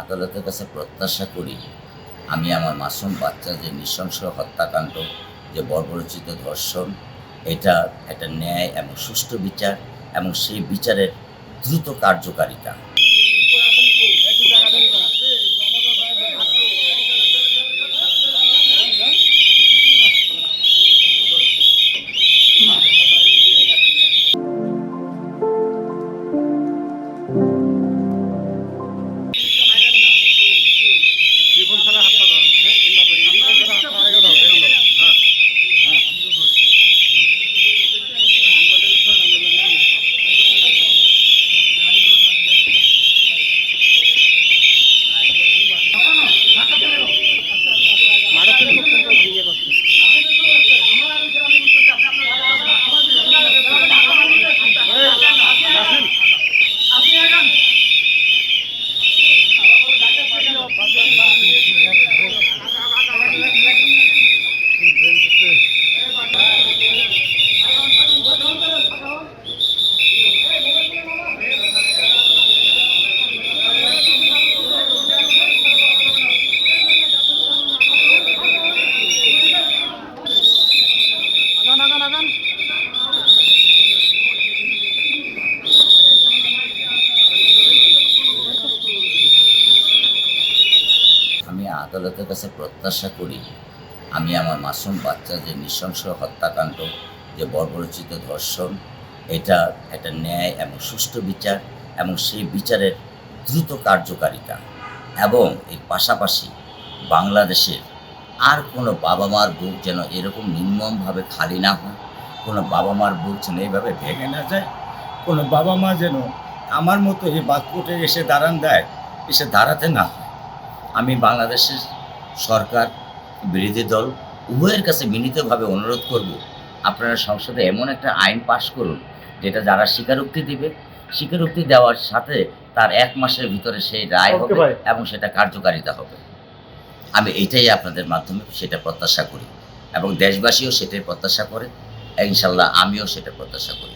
আদালতের কাছে প্রত্যাশা করি আমি আমার মাসুম বাচ্চা যে নৃশংস হত্যাকাণ্ড, যে বর্বরচিত ধর্ষণ, এটা একটা ন্যায় এবং সুষ্ঠু বিচার এবং সেই বিচারের দ্রুত কার্যকারিতা। আমি আদালতের কাছে প্রত্যাশা করি আমি আমার মাসুম বাচ্চা যে নৃশংস হত্যাকাণ্ড, যে বর্বরচিত ধর্ষণ, এটা একটা ন্যায় এবং সুষ্ঠু বিচার এবং সেই বিচারের দ্রুত কার্যকারিতা। এবং এর পাশাপাশি বাংলাদেশের আর কোনো বাবা মার বুক যেন এরকম নির্মমভাবে খালি না হয়, কোনো বাবা মার বুক যেন এইভাবে ভেঙে না যায়, কোনো বাবা মা যেন আমার মতো এই বাক্যটে এসে দাঁড়াতে না হয়। আমি বাংলাদেশের সরকার, বিরোধী দল উভয়ের কাছে বিনীতভাবে অনুরোধ করব, আপনারা সংসদে এমন একটা আইন পাশ করুন যেটা যারা স্বীকারোক্তি দিবে, স্বীকারোক্তি দেওয়ার সাথে তার ১ মাসের ভিতরে সেই রায় হবে এবং সেটা কার্যকারিতা হবে। আমি এইটাই আপনাদের মাধ্যমে সেটা প্রত্যাশা করি এবং দেশবাসীও সেটাই প্রত্যাশা করে। ইনশাল্লাহ আমিও সেটা প্রত্যাশা করি।